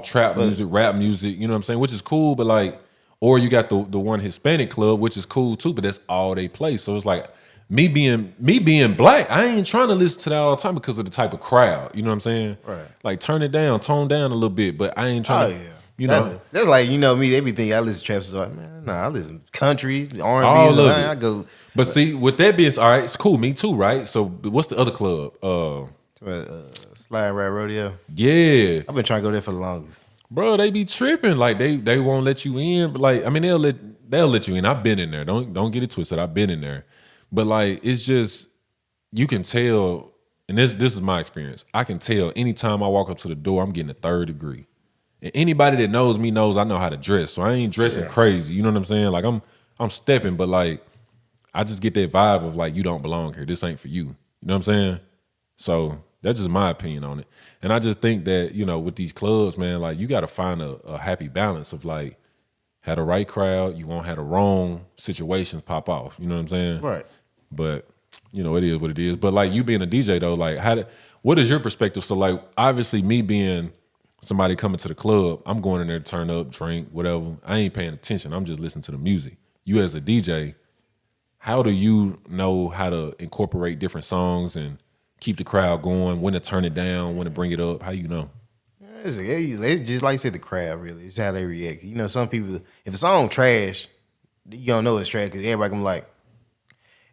trap music, rap music, you know what I'm saying? Which is cool, but like, or you got the one Hispanic club, which is cool too, but that's all they play. So it's like me being black, I ain't trying to listen to that all the time because of the type of crowd. You know what I'm saying? Right. Like turn it down, tone down a little bit, but I ain't trying to, you know. That's like, you know me, they be thinking I listen to trap. So like, man, nah, I listen to country, R&B. All of it. I go. But see, with that being, all right, it's cool, me too, right? So what's the other club? Slide Ride Rodeo. Yeah. I've been trying to go there for the longest. Bro, they be tripping. Like they won't let you in. But like, I mean, they'll let you in. I've been in there. Don't get it twisted. I've been in there. But like, it's just you can tell, and this is my experience. I can tell anytime I walk up to the door, I'm getting a third degree. And anybody that knows me knows I know how to dress, so I ain't dressing crazy. You know what I'm saying? Like I'm stepping, but like I just get that vibe of like you don't belong here. This ain't for you. You know what I'm saying? So that's just my opinion on it. And I just think that, you know, with these clubs, man, like you got to find a happy balance of like, had the right crowd, you won't have the wrong situations pop off. You know what I'm saying? Right. But, you know, it is what it is. But like you being a DJ though, like what is your perspective? So like obviously me being somebody coming to the club, I'm going in there to turn up, drink, whatever. I ain't paying attention. I'm just listening to the music. You as a DJ, how do you know how to incorporate different songs and keep the crowd going, when to turn it down, when to bring it up? How you know? It's just like you said, the crowd really. It's how they react. You know, some people, if a song trash, you don't know it's trash because everybody gonna be like,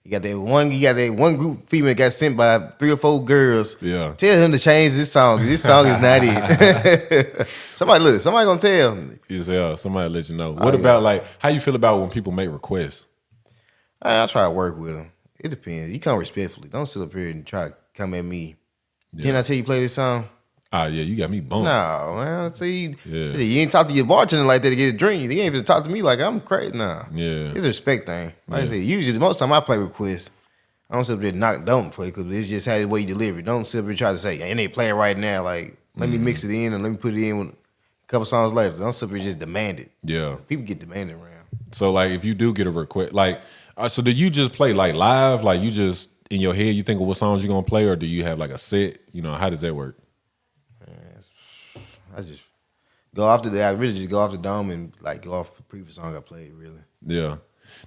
you got that one group of female that got sent by 3 or 4 girls. Yeah. Tell him to change this song because this song is not it. Somebody gonna tell. Yeah, somebody let you know. What about like how you feel about when people make requests? I try to work with them. It depends. You come respectfully. Don't sit up here and try to come at me. Yeah. Can I tell you play this song? Ah, yeah, you got me bumped. No, man. See, Yeah. you ain't talk to your bartender like that to get a drink. You ain't even talk to me like I'm crazy. Nah. Yeah. It's a respect thing. Like I said, usually most time I play requests, I don't sit up there and don't play because it's just how the way you deliver it. Don't sit up there and try to say, and they playing right now. Like, let me mix it in and let me put it in with a couple songs later. Don't sit up there and just demand it. Yeah. People get demanding around. So like if you do get a request, like so do you just play like live? Like you just in your head you think of what songs you're gonna play, or do you have like a set? You know, how does that work? I just go off the. I really just go off the dome and like go off the previous song I played. Really. Yeah.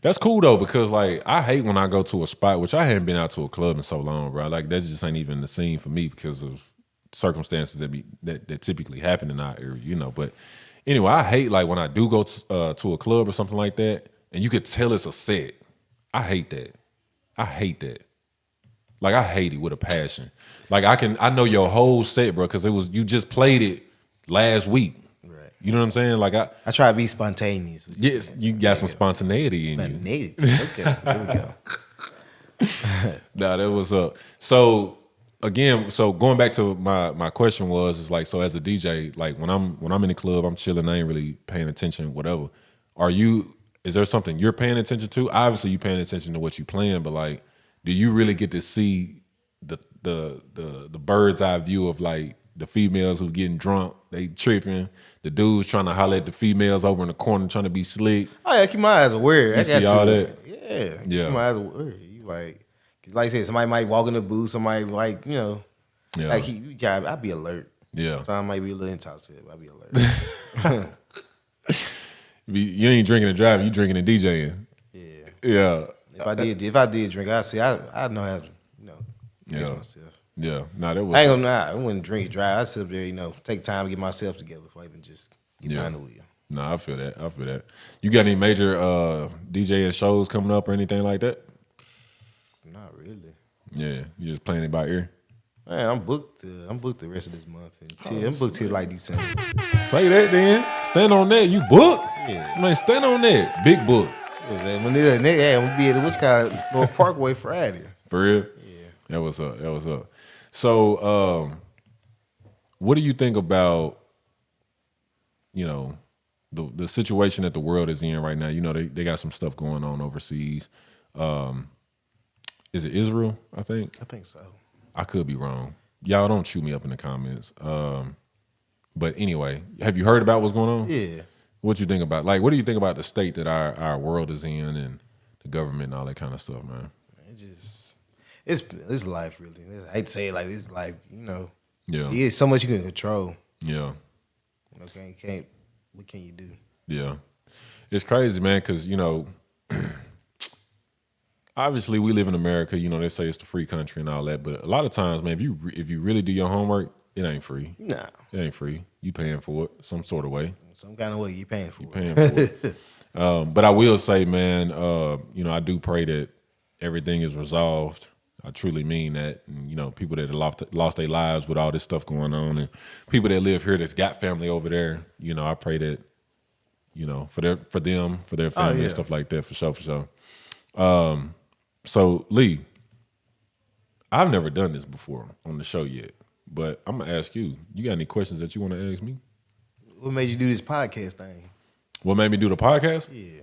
That's cool though, because like I hate when I go to a spot, which I haven't been out to a club in so long, bro. Like that just ain't even the scene for me because of circumstances that typically happen in our area, you know. But anyway, I hate like when I do go to a club or something like that, and you could tell it's a set. I hate that. I hate that. Like I hate it with a passion. Like I know your whole set, bro, because you just played it last week. Right. You know what I'm saying? Like I try to be spontaneous. yes, you got some spontaneity in you. Okay, there we go. Nah, that was so again, so going back to my question is like, so as a DJ, like when I'm in the club, I'm chilling, I ain't really paying attention, whatever. Is there something you're paying attention to? Obviously you paying attention to what you playing, but like, do you really get to see the bird's eye view of like the females who getting drunk, they tripping, the dudes trying to holler at the females over in the corner trying to be slick? Oh yeah, keep my eyes aware. You see all that? Yeah. Yeah. Keep my eyes aware. You like I said, somebody might walk in the booth, somebody like, you know, Yeah. like I'd be alert. Yeah. So I might be a little intoxicated, but I'd be alert. You ain't drinking and driving, you drinking and DJing. Yeah. Yeah. If I did drink, I know how to, you know, get myself. Yeah. Nah, that was I ain't gonna lie, I wouldn't drink and drive. I sit up there, you know, take time to get myself together before I even just get behind the wheel. Nah, I feel that. You got any major DJing shows coming up or anything like that? Not really. Yeah, you just playing it by ear. Man, I'm booked the rest of this month. I'm booked till like December. Say that then. Stand on that. You book? Yeah. Man, stand on that. Big book. When we'll be at the North Parkway Friday. For real? Yeah. That was up. So, what do you think about, you know, the situation that the world is in right now? You know, they got some stuff going on overseas. Is it Israel, I think? I think so. I could be wrong. Y'all don't shoot me up in the comments. But anyway, have you heard about what's going on? Yeah. What you think about, like, what do you think about the state that our world is in and the government and all that kind of stuff, man? It's life, really. I hate to say it like this, life, you know. Yeah. It's so much you can control. Yeah. Okay, what can you do? Yeah. It's crazy, man, because, you know, obviously we live in America, you know, they say it's the free country and all that, but a lot of times, man, if you really do your homework, it ain't free. Nah. It ain't free. You paying for it some sort of way. Some kind of way you paying for Paying for it. But I will say, man, you know, I do pray that everything is resolved. I truly mean that. And, you know, people that have lost their lives with all this stuff going on, and people that live here that's got family over there, you know, I pray that, you know, for them, for their family and stuff like that, for sure. So Lee, I've never done this before on the show yet, but I'm gonna ask you. You got any questions that you want to ask me? What made you do this podcast thing? What made me do the podcast? Yeah.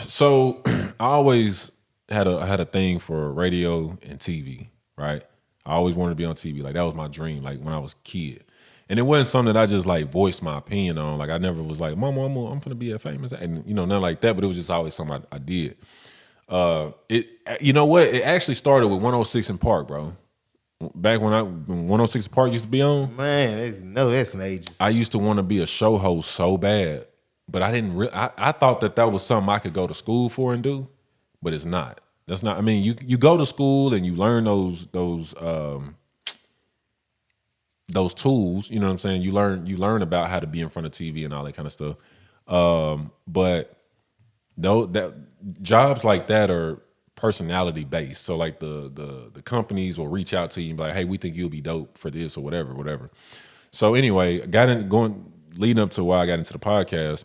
So I always had a thing for radio and TV, right? I always wanted to be on TV. Like that was my dream, like when I was a kid. And it wasn't something that I just like voiced my opinion on. Like I never was like, Mama, I'm gonna be a famous, and nothing like that. But it was just always something I did. You know what? It actually started with 106 in Park, bro. Back when 106 in Park used to be on, Man, that's major. I used to want to be a show host so bad, but I didn't. I thought that was something I could go to school for and do, but it's not. That's not. I mean, you go to school and you learn those tools. You know what I'm saying? You learn about how to be in front of TV and all that kind of stuff. But though that jobs like that are personality based. So like the companies will reach out to you and be like, hey, we think you'll be dope for this or whatever. So anyway, leading up to why I got into the podcast,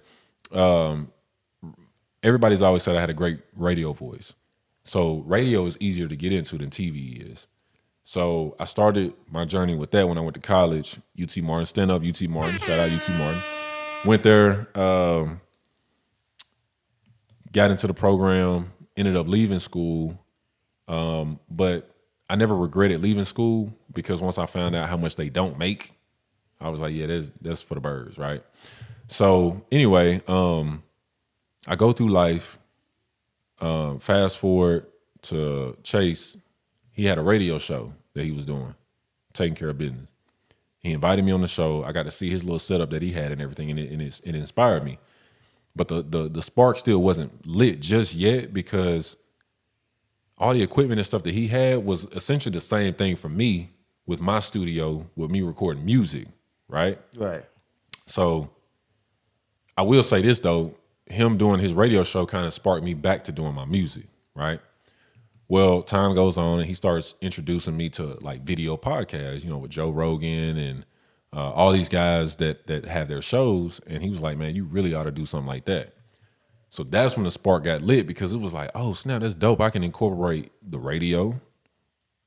everybody's always said I had a great radio voice. So radio is easier to get into than TV is. So I started my journey with that when I went to college, UT Martin, stand up UT Martin, shout out UT Martin. Went there, got into the program, ended up leaving school, but I never regretted leaving school because once I found out how much they don't make, I was like, yeah, that's for the birds, right? So anyway, I go through life, fast forward to Chase. He had a radio show that he was doing, taking care of business. He invited me on the show. I got to see his little setup that he had and everything, and it inspired me. But the spark still wasn't lit just yet because all the equipment and stuff that he had was essentially the same thing for me with my studio, with me recording music, right? Right. So I will say this though, him doing his radio show kind of sparked me back to doing my music, right? Well, time goes on and he starts introducing me to like video podcasts, with Joe Rogan and all these guys that have their shows. And he was like, man, you really ought to do something like that. So that's when the spark got lit because it was like, oh, snap, that's dope. I can incorporate the radio,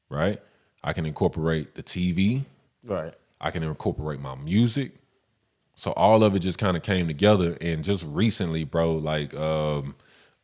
right? I can incorporate the TV. Right. I can incorporate my music. So all of it just kind of came together. And just recently, bro, like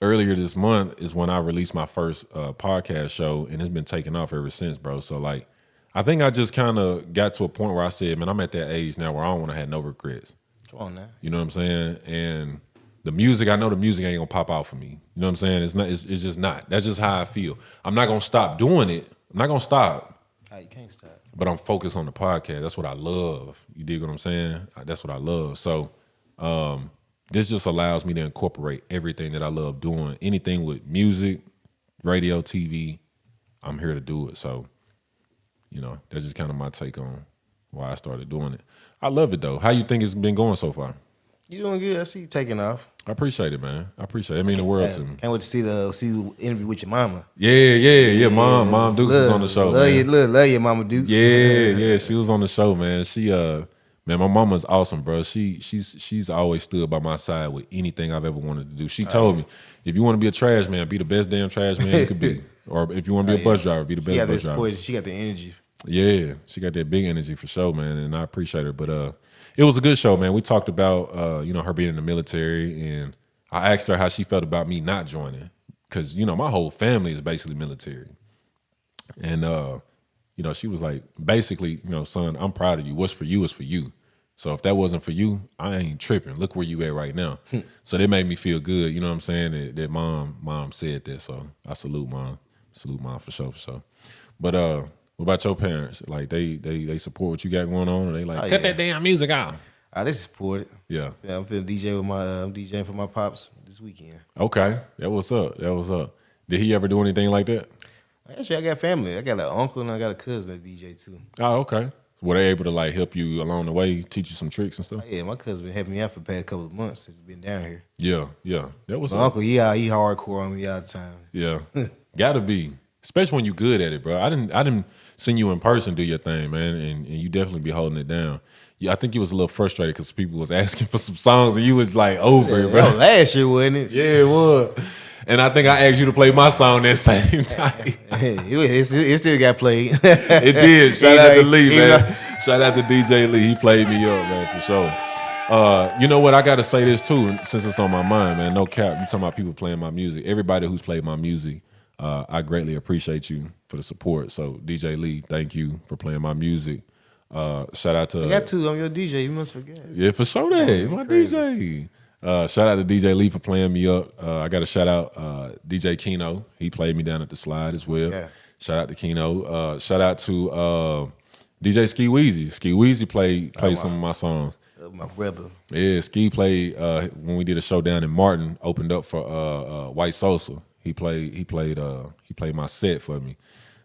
earlier this month is when I released my first podcast show, and it's been taking off ever since, bro. So like, I think I just kind of got to a point where I said, man, I'm at that age now where I don't want to have no regrets. Come on now. You know what I'm saying? And the music, I know the music ain't gonna pop out for me. You know what I'm saying? It's not. It's just not. That's just how I feel. I'm not gonna stop doing it. I'm not gonna stop. You can't stop. But I'm focused on the podcast. That's what I love. You dig what I'm saying? That's what I love. So this just allows me to incorporate everything that I love doing. Anything with music, radio, TV, I'm here to do it. So, that's just kind of my take on why I started doing it. I love it though. How you think it's been going so far? You doing good. I see you taking off. I appreciate it, man. I appreciate it. It means the world to me. Can't wait to see the interview with your mama. Yeah. Mom Dukes was on the show. Love you, Mama Dukes. Yeah. She was on the show, man. She man, my mama's awesome, bro. She's always stood by my side with anything I've ever wanted to do. She told me, if you want to be a trash man, be the best damn trash man you could be. Or if you want to be a bus driver, be the best bus driver. She got the energy. Yeah, she got that big energy for sure, man, and I appreciate her. But it was a good show, man. We talked about her being in the military, and I asked her how she felt about me not joining, because my whole family is basically military, and she was like, basically, son, I'm proud of you. What's for you is for you. So if that wasn't for you, I ain't tripping. Look where you at right now. So that made me feel good. You know what I'm saying? That mom said that. So I salute mom. Salute mom for sure. But what about your parents? Like they support what you got going on, or they like cut that damn music out? They support it. Yeah. I'm finna DJ with I'm DJing for my pops this weekend. Okay, that was up. Did he ever do anything like that? Actually, I got family. I got an uncle and I got a cousin that DJ too. Oh, okay. Were they able to like help you along the way, teach you some tricks and stuff? Yeah, my cousin been helping me out for the past couple of months since he's been down here. Yeah. That was my uncle. He hardcore on me all the time. Yeah, gotta be, especially when you good at it, bro. I didn't see you in person do your thing, man, and you definitely be holding it down. Yeah, I think you was a little frustrated because people was asking for some songs and you was like over it, bro. That was last year, wasn't it? Yeah, it was. And I think I asked you to play my song that same night. It still got played. It did. Shout out to Lee, Even man. Shout out to DJ Lee. He played me up, man, for sure. You know what? I got to say this too, since it's on my mind, man. No cap. You talking about people playing my music. Everybody who's played my music, I greatly appreciate you for the support. So DJ Lee, thank you for playing my music. Shout out to I got two. I'm your DJ. You must forget. yeah, for sure that my crazy. DJ. Shout out to DJ Lee for playing me up. I got to shout out DJ Keno. He played me down at the slide as well. Yeah. Shout out to Keno. Shout out to DJ Ski Weezy. Ski Weezy played some of my songs. My brother. Yeah, Ski played when we did a show down in Martin. Opened up for White Sosa. He played my set for me.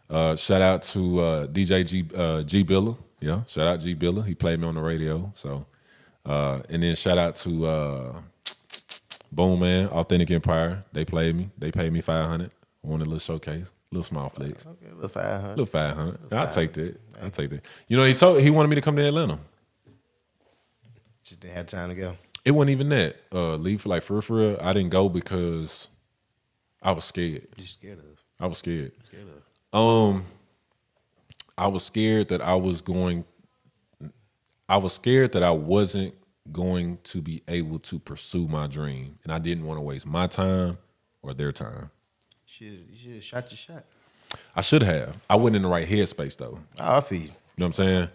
Shout out to DJ G Billa. Yeah, shout out G Billa. He played me on the radio. So, and then shout out to Boom Man, Authentic Empire. They played me. They paid me $500. I wanted a little showcase, little small flex, Okay, a little 500. little $500. I'll take that. I'll take that. You know, he wanted me to come to Atlanta. Just didn't have time to go. It wasn't even that. Leave for real. I didn't go because I was scared. You scared of? I was scared. Scared of? I was scared that I was scared that I wasn't going to be able to pursue my dream, and I didn't want to waste my time or their time. You should have shot your shot. I should have. I wasn't in the right headspace though. Oh, I feel you. You know what I'm saying?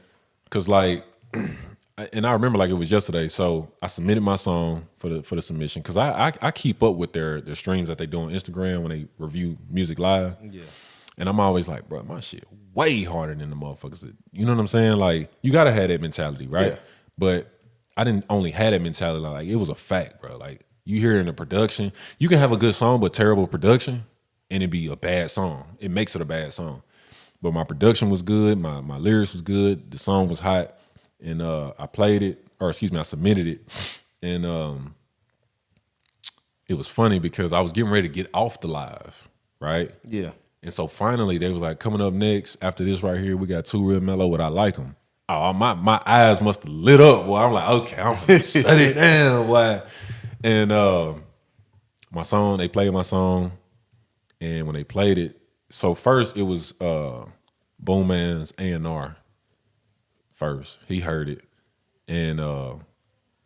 Because like, and I remember like it was yesterday. So I submitted my song for the submission because I keep up with their streams that they do on Instagram when they review music live. Yeah. And I'm always like, bro, my shit way harder than the motherfuckers. You know what I'm saying? Like, you gotta have that mentality, right? Yeah. But I didn't only have that mentality. Like, it was a fact, bro. Like, you hear in the production, you can have a good song but terrible production, and it be a bad song. It makes it a bad song. But my production was good, my lyrics was good, the song was hot, and I played it, or excuse me, I submitted it, and it was funny because I was getting ready to get off the live, right? Yeah. And so finally they was like, coming up next after this right here, we got Too Real Mellow with I Like 'Em. Oh, my eyes must have lit up, boy. I'm like, okay, I'm gonna shut it down, boy. And my song, they played my song, and when they played it, so first it was Boom Man's A&R first. He heard it, and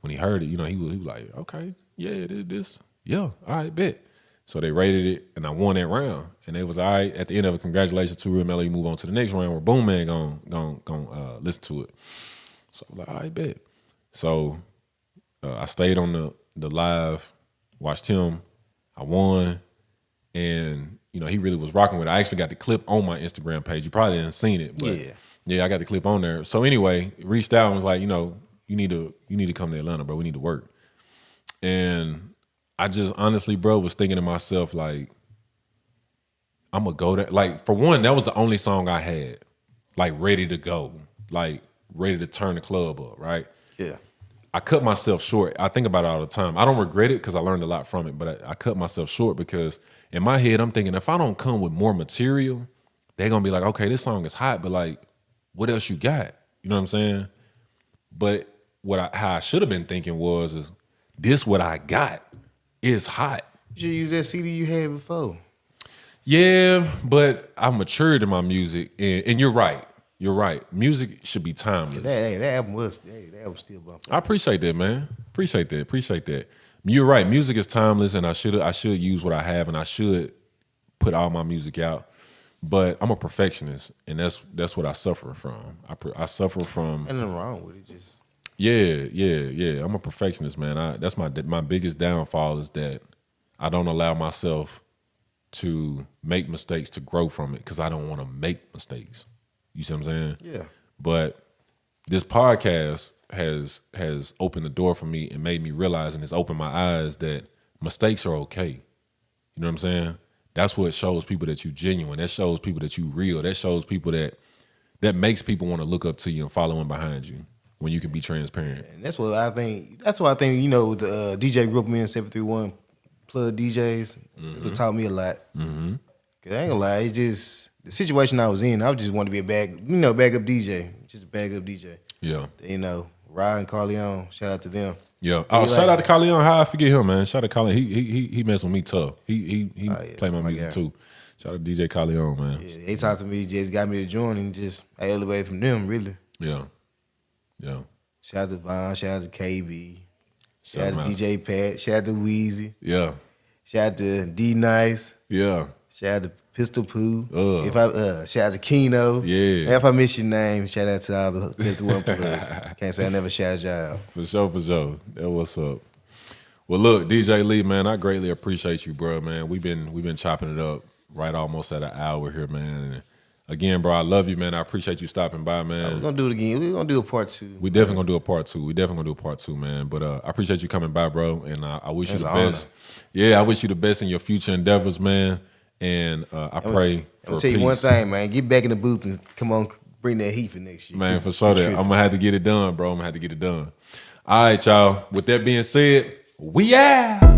when he heard it, you know, he was like, okay, yeah, this, yeah, all right, bet. So they rated it, and I won that round. And they was all right. At the end of it, congratulations, Too Real Mellow. You move on to the next round where Boom Man gon' listen to it. So I was like, all right, bet. So I stayed on the live, watched him. I won, and you know he really was rocking with it. I actually got the clip on my Instagram page. You probably didn't seen it, but yeah, I got the clip on there. So anyway, reached out and was like, you know, you need to come to Atlanta, bro. We need to work. And I just honestly, bro, was thinking to myself, like, I'm gonna go there. Like, for one, that was the only song I had, like, ready to go, like, ready to turn the club up, right? Yeah. I cut myself short. I think about it all the time. I don't regret it because I learned a lot from it, but I cut myself short because in my head, I'm thinking if I don't come with more material, they're gonna be like, okay, this song is hot, but like, what else you got? You know what I'm saying? But how I should have been thinking is this what I got. It's hot. You should use that CD you had before. Yeah, but I matured in my music, and you're right. You're right. Music should be timeless. That album was still bumping. I appreciate that, man. Appreciate that. You're right. Music is timeless, and I should use what I have, and I should put all my music out. But I'm a perfectionist, and that's what I suffer from. I suffer from. Ain't nothing wrong with it. Just Yeah. I'm a perfectionist, man. That's my biggest downfall is that I don't allow myself to make mistakes to grow from it because I don't want to make mistakes. You see what I'm saying? Yeah. But this podcast has opened the door for me and made me realize, and it's opened my eyes that mistakes are okay. You know what I'm saying? That's what shows people that you genuine. That shows people that you real. That shows people that makes people want to look up to you and follow in behind you when you can be transparent. And that's why I think, you know, the DJ group me in 731 Plug DJs, that's what taught me a lot. Mm-hmm. Cause I ain't gonna lie, it's just the situation I was in. I just wanted to be a backup DJ, just a backup DJ. Yeah. You know, Rod and Carleon, shout out to them. Yeah. Oh, shout out to Kalion. How I forget him, man. Shout out to Kalion. He messed with me tough. He play my music too. Shout out to DJ Kalion, man. Yeah, they talked to me, just got me to join, and just I elevated from them, really. Yeah. Yeah. Shout out to Von, shout out to KB, shout out Shout to DJ Pat, shout out to Weezy, Yeah. shout out to D Nice, Yeah. shout out to Pistol Pooh. Ugh. If I shout out to Keno. Yeah. If I miss your name, shout out to all the 51 plus. Can't say I never shouted y'all out. For sure, for sure. That's what's up. Well, look, DJ Lee, man, I greatly appreciate you, bro, man. We've been chopping it up right almost at an hour here, man. And again, bro, I love you, man. I appreciate you stopping by, man. We're gonna do it again. We're gonna do a part 2. We definitely gonna do a part 2. We definitely gonna do a part 2, man. But I appreciate you coming by, bro. And I wish you the best. Yeah, I wish you the best in your future endeavors, man. And I pray for I'll tell you peace. one thing, man. Get back in the booth and come on, bring that heat for next year. Man, for sure that I'm gonna have to get it done, bro. I'm gonna have to get it done. All right, y'all. With that being said, we out.